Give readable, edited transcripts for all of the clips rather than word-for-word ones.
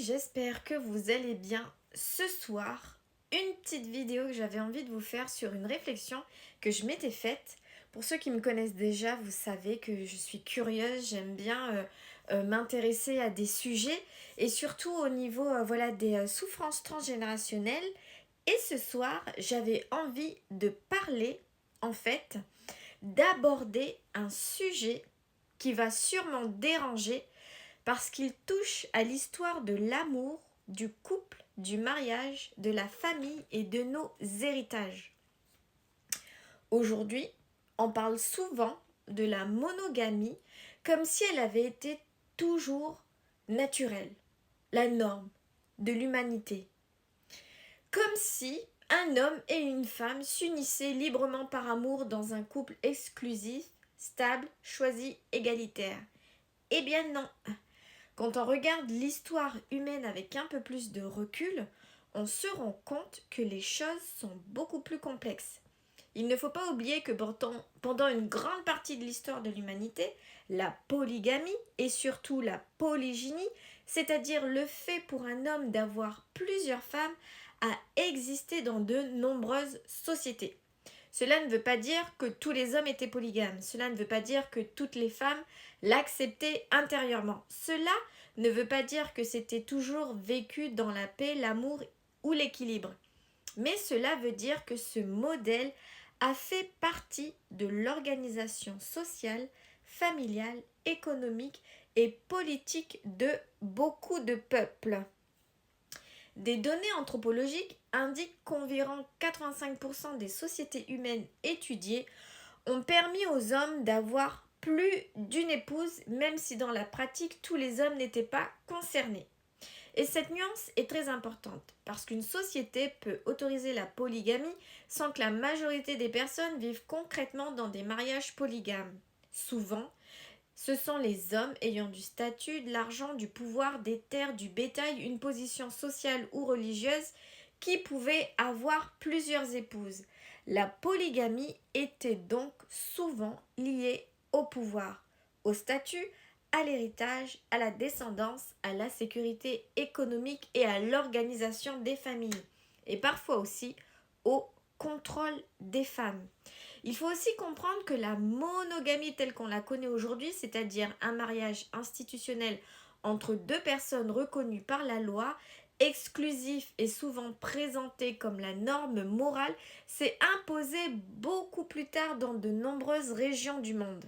j'espère que vous allez bien. Ce soir, une petite vidéo que j'avais envie de vous faire sur une réflexion que je m'étais faite. Pour ceux qui me connaissent déjà, vous savez que je suis curieuse, j'aime bien m'intéresser à des sujets et surtout au niveau des souffrances transgénérationnelles. Et ce soir, j'avais envie de parler, en fait, d'aborder un sujet qui va sûrement déranger parce qu'il touche à l'histoire de l'amour, du couple, du mariage, de la famille et de nos héritages. Aujourd'hui, on parle souvent de la monogamie comme si elle avait été toujours naturelle, la norme de l'humanité. Comme si un homme et une femme s'unissaient librement par amour dans un couple exclusif, stable, choisi, égalitaire. Eh bien non. Quand on regarde l'histoire humaine avec un peu plus de recul, on se rend compte que les choses sont beaucoup plus complexes. Il ne faut pas oublier que pendant une grande partie de l'histoire de l'humanité, la polygamie et surtout la polygynie, c'est-à-dire le fait pour un homme d'avoir plusieurs femmes, a existé dans de nombreuses sociétés. Cela ne veut pas dire que tous les hommes étaient polygames. Cela ne veut pas dire que toutes les femmes l'acceptaient intérieurement. Cela ne veut pas dire que c'était toujours vécu dans la paix, l'amour ou l'équilibre. Mais cela veut dire que ce modèle a fait partie de l'organisation sociale, familiale, économique et politique de beaucoup de peuples. Des données anthropologiques indiquent qu'environ 85% des sociétés humaines étudiées ont permis aux hommes d'avoir plus d'une épouse, même si dans la pratique tous les hommes n'étaient pas concernés. Et cette nuance est très importante, parce qu'une société peut autoriser la polygamie sans que la majorité des personnes vivent concrètement dans des mariages polygames. Souvent, ce sont les hommes ayant du statut, de l'argent, du pouvoir, des terres, du bétail, une position sociale ou religieuse qui pouvaient avoir plusieurs épouses. La polygamie était donc souvent liée au pouvoir, au statut, à l'héritage, à la descendance, à la sécurité économique et à l'organisation des familles, et parfois aussi au contrôle des femmes. Il faut aussi comprendre que la monogamie telle qu'on la connaît aujourd'hui, c'est-à-dire un mariage institutionnel entre deux personnes reconnues par la loi, exclusif et souvent présenté comme la norme morale, s'est imposé beaucoup plus tard dans de nombreuses régions du monde.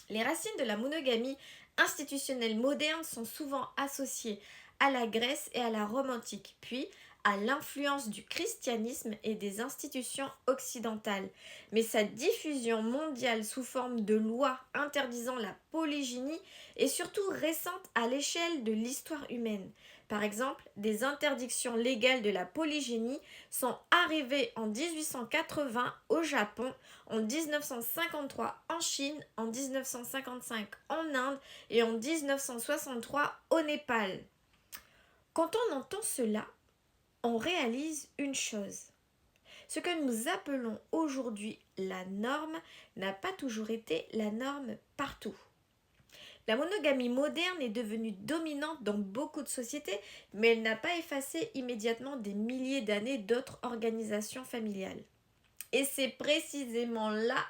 Les racines de la monogamie institutionnelle moderne sont souvent associées à la Grèce et à la Rome antique, puis à l'influence du christianisme et des institutions occidentales. Mais sa diffusion mondiale sous forme de lois interdisant la polygynie est surtout récente à l'échelle de l'histoire humaine. Par exemple, des interdictions légales de la polygynie sont arrivées en 1880 au Japon, en 1953 en Chine, en 1955 en Inde et en 1963 au Népal. Quand on entend cela, on réalise une chose. Ce que nous appelons aujourd'hui la norme n'a pas toujours été la norme partout. La monogamie moderne est devenue dominante dans beaucoup de sociétés, mais elle n'a pas effacé immédiatement des milliers d'années d'autres organisations familiales. Et c'est précisément là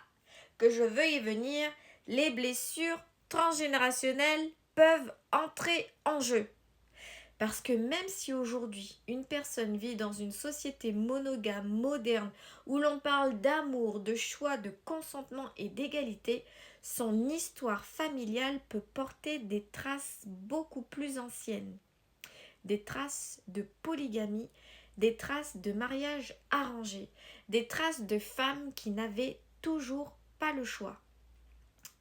que je veux y venir. Les blessures transgénérationnelles peuvent entrer en jeu. Parce que même si aujourd'hui une personne vit dans une société monogame moderne où l'on parle d'amour, de choix, de consentement et d'égalité, son histoire familiale peut porter des traces beaucoup plus anciennes. Des traces de polygamie, des traces de mariage arrangé, des traces de femmes qui n'avaient toujours pas le choix,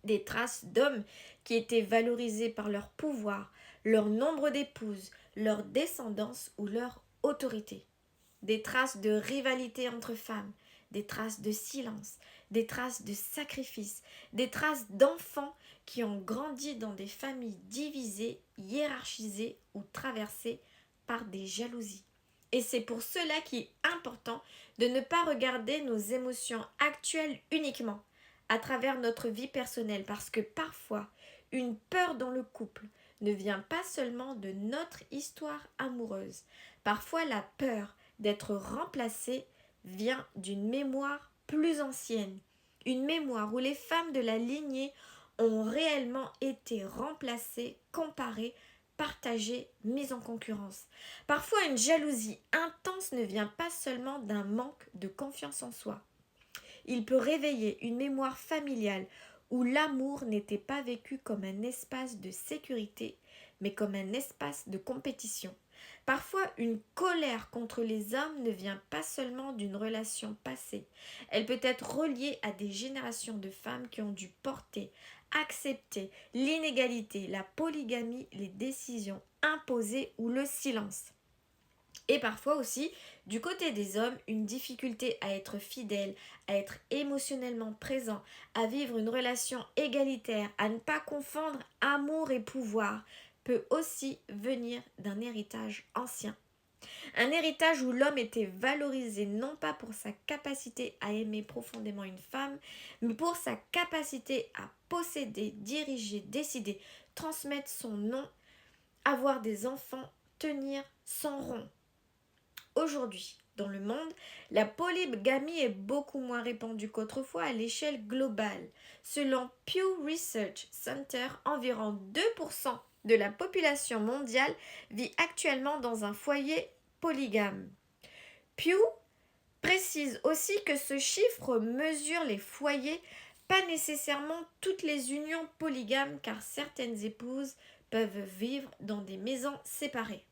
des traces d'hommes qui étaient valorisés par leur pouvoir, leur nombre d'épouses, leur descendance ou leur autorité, des traces de rivalité entre femmes, des traces de silence, des traces de sacrifice, des traces d'enfants qui ont grandi dans des familles divisées, hiérarchisées ou traversées par des jalousies. Et c'est pour cela qu'il est important de ne pas regarder nos émotions actuelles uniquement à travers notre vie personnelle, parce que parfois, une peur dans le couple ne vient pas seulement de notre histoire amoureuse. Parfois, la peur d'être remplacée vient d'une mémoire plus ancienne, une mémoire où les femmes de la lignée ont réellement été remplacées, comparées, partagées, mises en concurrence. Parfois, une jalousie intense ne vient pas seulement d'un manque de confiance en soi. Il peut réveiller une mémoire familiale où l'amour n'était pas vécu comme un espace de sécurité, mais comme un espace de compétition. Parfois, une colère contre les hommes ne vient pas seulement d'une relation passée. Elle peut être reliée à des générations de femmes qui ont dû porter, accepter l'inégalité, la polygamie, les décisions imposées ou le silence. Et parfois aussi, du côté des hommes, une difficulté à être fidèle, à être émotionnellement présent, à vivre une relation égalitaire, à ne pas confondre amour et pouvoir, peut aussi venir d'un héritage ancien. Un héritage où l'homme était valorisé non pas pour sa capacité à aimer profondément une femme, mais pour sa capacité à posséder, diriger, décider, transmettre son nom, avoir des enfants, tenir son rond. Aujourd'hui, dans le monde, la polygamie est beaucoup moins répandue qu'autrefois à l'échelle globale. Selon Pew Research Center, environ 2% de la population mondiale vit actuellement dans un foyer polygame. Pew précise aussi que ce chiffre mesure les foyers, pas nécessairement toutes les unions polygames, car certaines épouses peuvent vivre dans des maisons séparées.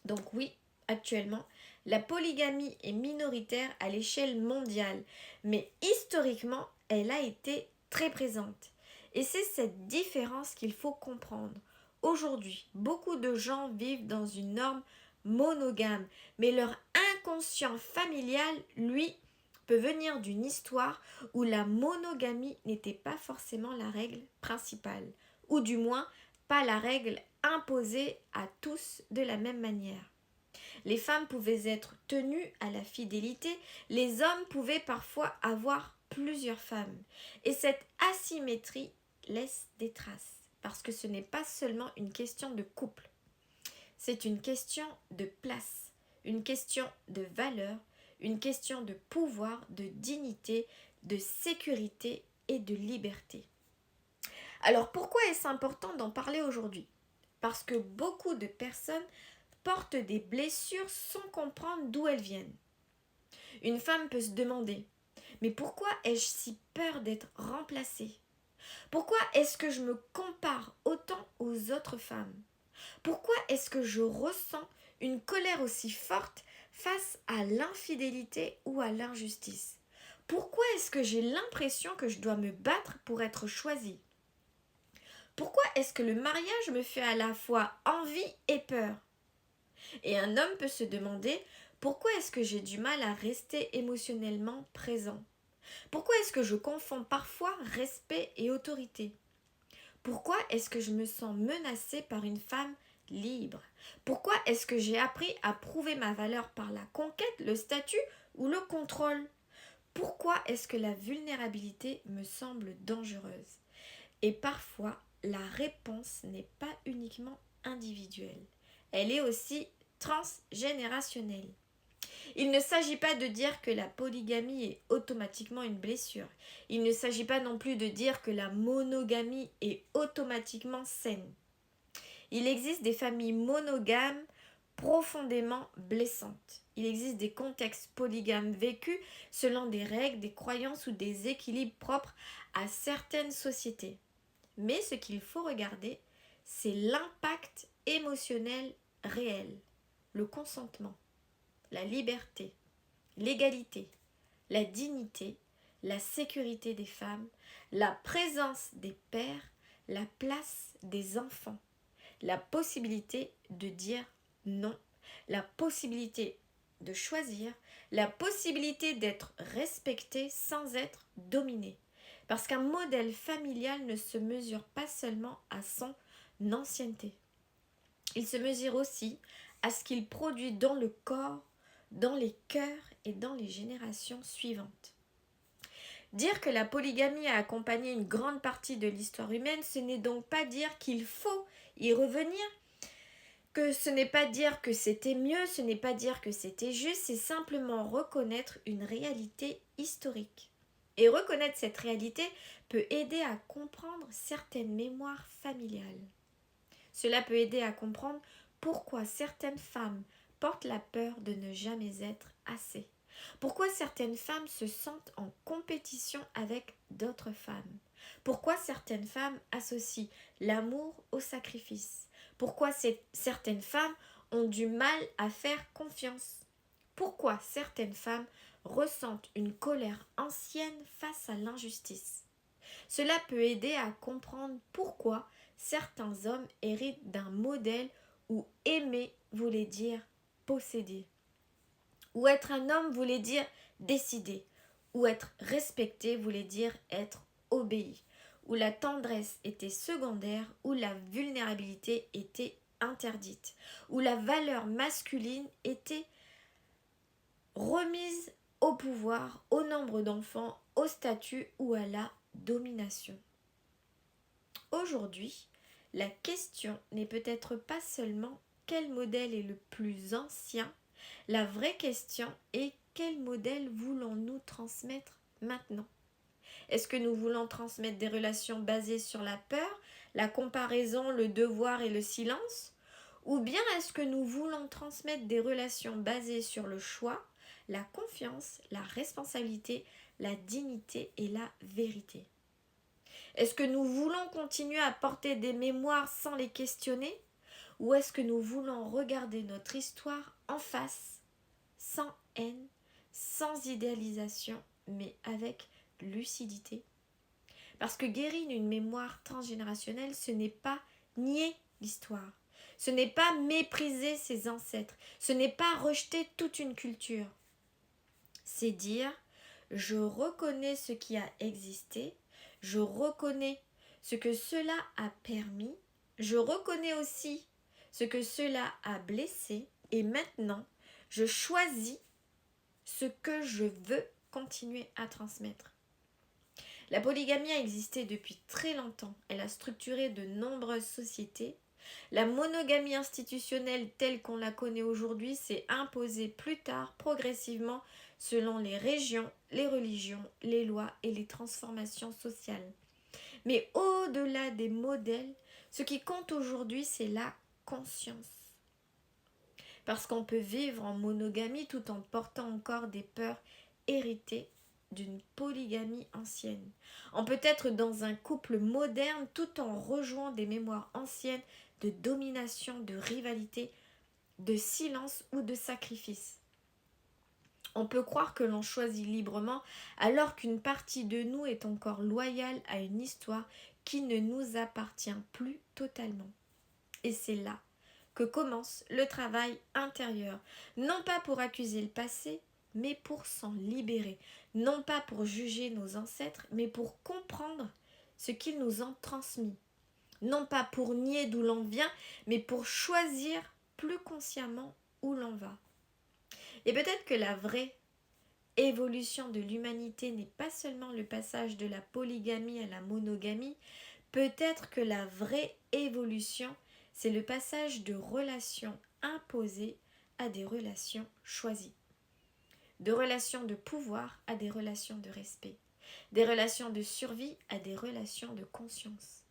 Donc oui, actuellement, la polygamie est minoritaire à l'échelle mondiale, mais historiquement, elle a été très présente. Et c'est cette différence qu'il faut comprendre. Aujourd'hui, beaucoup de gens vivent dans une norme monogame, mais leur inconscient familial, lui, peut venir d'une histoire où la monogamie n'était pas forcément la règle principale, ou du moins pas la règle imposée à tous de la même manière. Les femmes pouvaient être tenues à la fidélité, les hommes pouvaient parfois avoir plusieurs femmes. Et cette asymétrie laisse des traces, parce que ce n'est pas seulement une question de couple, c'est une question de place, une question de valeur, une question de pouvoir, de dignité, de sécurité et de liberté. Alors pourquoi est-ce important d'en parler aujourd'hui? Parce que beaucoup de personnes portent des blessures sans comprendre d'où elles viennent. Une femme peut se demander, mais pourquoi ai-je si peur d'être remplacée? Pourquoi est-ce que je me compare autant aux autres femmes? Pourquoi est-ce que je ressens une colère aussi forte face à l'infidélité ou à l'injustice? Pourquoi est-ce que j'ai l'impression que je dois me battre pour être choisie? Pourquoi est-ce que le mariage me fait à la fois envie et peur? Et un homme peut se demander pourquoi est-ce que j'ai du mal à rester émotionnellement présent? Pourquoi est-ce que je confonds parfois respect et autorité? Pourquoi est-ce que je me sens menacée par une femme libre? Pourquoi est-ce que j'ai appris à prouver ma valeur par la conquête, le statut ou le contrôle? Pourquoi est-ce que la vulnérabilité me semble dangereuse? Et parfois, la réponse n'est pas uniquement individuelle. Elle est aussi transgénérationnelle. Il ne s'agit pas de dire que la polygamie est automatiquement une blessure. Il ne s'agit pas non plus de dire que la monogamie est automatiquement saine. Il existe des familles monogames profondément blessantes. Il existe des contextes polygames vécus selon des règles, des croyances ou des équilibres propres à certaines sociétés. Mais ce qu'il faut regarder, c'est l'impact émotionnel réel, le consentement, la liberté, l'égalité, la dignité, la sécurité des femmes, la présence des pères, la place des enfants, la possibilité de dire non, la possibilité de choisir, la possibilité d'être respecté sans être dominé. Parce qu'un modèle familial ne se mesure pas seulement à son ancienneté. Il se mesure aussi à ce qu'il produit dans le corps, dans les cœurs et dans les générations suivantes. Dire que la polygamie a accompagné une grande partie de l'histoire humaine, ce n'est donc pas dire qu'il faut y revenir, que ce n'est pas dire que c'était mieux, ce n'est pas dire que c'était juste, c'est simplement reconnaître une réalité historique. Et reconnaître cette réalité peut aider à comprendre certaines mémoires familiales. Cela peut aider à comprendre pourquoi certaines femmes portent la peur de ne jamais être assez. Pourquoi certaines femmes se sentent en compétition avec d'autres femmes. Pourquoi certaines femmes associent l'amour au sacrifice. Pourquoi certaines femmes ont du mal à faire confiance. Pourquoi certaines femmes ressentent une colère ancienne face à l'injustice. Cela peut aider à comprendre pourquoi certains hommes héritent d'un modèle où aimer voulait dire posséder, où être un homme voulait dire décider, où être respecté voulait dire être obéi, où la tendresse était secondaire, où la vulnérabilité était interdite, où la valeur masculine était remise au pouvoir, au nombre d'enfants, au statut ou à la domination. Aujourd'hui, la question n'est peut-être pas seulement quel modèle est le plus ancien, la vraie question est quel modèle voulons-nous transmettre maintenant. Est-ce que nous voulons transmettre des relations basées sur la peur, la comparaison, le devoir et le silence? Ou bien est-ce que nous voulons transmettre des relations basées sur le choix, la confiance, la responsabilité, la dignité et la vérité? Est-ce que nous voulons continuer à porter des mémoires sans les questionner? Ou est-ce que nous voulons regarder notre histoire en face, sans haine, sans idéalisation, mais avec lucidité? Parce que guérir une mémoire transgénérationnelle, ce n'est pas nier l'histoire. Ce n'est pas mépriser ses ancêtres. Ce n'est pas rejeter toute une culture. C'est dire, je reconnais ce qui a existé, je reconnais ce que cela a permis, je reconnais aussi ce que cela a blessé, et maintenant, je choisis ce que je veux continuer à transmettre. La polygamie a existé depuis très longtemps. Elle a structuré de nombreuses sociétés. La monogamie institutionnelle telle qu'on la connaît aujourd'hui s'est imposée plus tard, progressivement, selon les régions, les religions, les lois et les transformations sociales. Mais au-delà des modèles, ce qui compte aujourd'hui, c'est la conscience. Parce qu'on peut vivre en monogamie tout en portant encore des peurs héritées d'une polygamie ancienne. On peut être dans un couple moderne tout en rejoignant des mémoires anciennes de domination, de rivalité, de silence ou de sacrifice. On peut croire que l'on choisit librement alors qu'une partie de nous est encore loyale à une histoire qui ne nous appartient plus totalement. Et c'est là que commence le travail intérieur, non pas pour accuser le passé, mais pour s'en libérer, non pas pour juger nos ancêtres, mais pour comprendre ce qu'ils nous ont transmis, non pas pour nier d'où l'on vient, mais pour choisir plus consciemment où l'on va. Et peut-être que la vraie évolution de l'humanité n'est pas seulement le passage de la polygamie à la monogamie, peut-être que la vraie évolution, c'est le passage de relations imposées à des relations choisies. De relations de pouvoir à des relations de respect. Des relations de survie à des relations de conscience.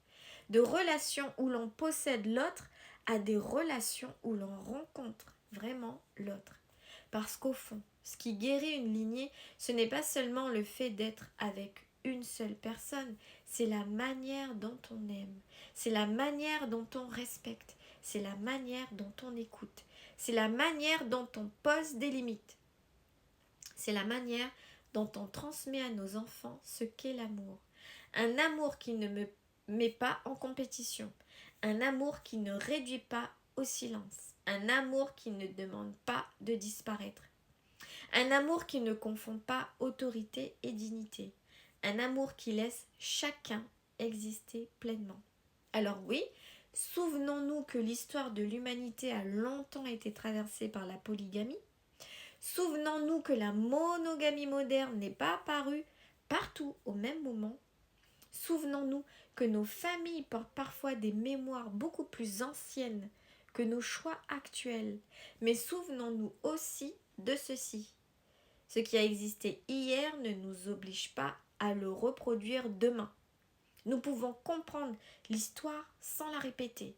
De relations où l'on possède l'autre à des relations où l'on rencontre vraiment l'autre. Parce qu'au fond, ce qui guérit une lignée, ce n'est pas seulement le fait d'être avec une seule personne, c'est la manière dont on aime, c'est la manière dont on respecte, c'est la manière dont on écoute, c'est la manière dont on pose des limites, c'est la manière dont on transmet à nos enfants ce qu'est l'amour. Un amour qui ne me met pas en compétition, un amour qui ne réduit pas au silence, un amour qui ne demande pas de disparaître, un amour qui ne confond pas autorité et dignité, un amour qui laisse chacun exister pleinement. Alors oui, souvenons-nous que l'histoire de l'humanité a longtemps été traversée par la polygamie. Souvenons-nous que la monogamie moderne n'est pas apparue partout au même moment. Souvenons-nous que nos familles portent parfois des mémoires beaucoup plus anciennes que nos choix actuels. Mais souvenons-nous aussi de ceci. Ce qui a existé hier ne nous oblige pas à le reproduire demain. Nous pouvons comprendre l'histoire sans la répéter.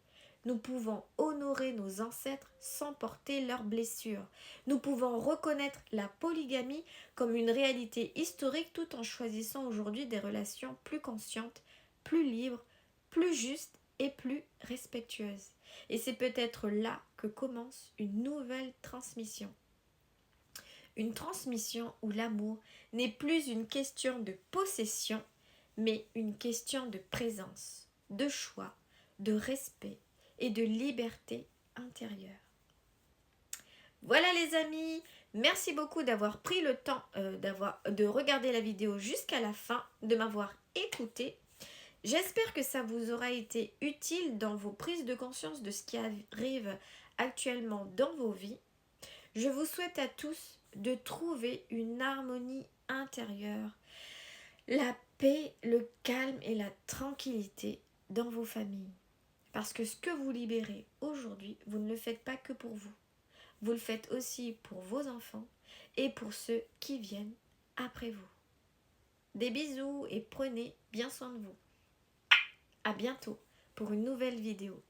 Nous pouvons honorer nos ancêtres sans porter leurs blessures. Nous pouvons reconnaître la polygamie comme une réalité historique tout en choisissant aujourd'hui des relations plus conscientes, plus libres, plus justes et plus respectueuses. Et c'est peut-être là que commence une nouvelle transmission. Une transmission où l'amour n'est plus une question de possession, mais une question de présence, de choix, de respect et de liberté intérieure. Voilà les amis, merci beaucoup d'avoir pris le temps de regarder la vidéo jusqu'à la fin, de m'avoir écouté. J'espère que ça vous aura été utile dans vos prises de conscience de ce qui arrive actuellement dans vos vies. Je vous souhaite à tous de trouver une harmonie intérieure, la paix, le calme et la tranquillité dans vos familles. Parce que ce que vous libérez aujourd'hui, vous ne le faites pas que pour vous. Vous le faites aussi pour vos enfants et pour ceux qui viennent après vous. Des bisous et prenez bien soin de vous. À bientôt pour une nouvelle vidéo.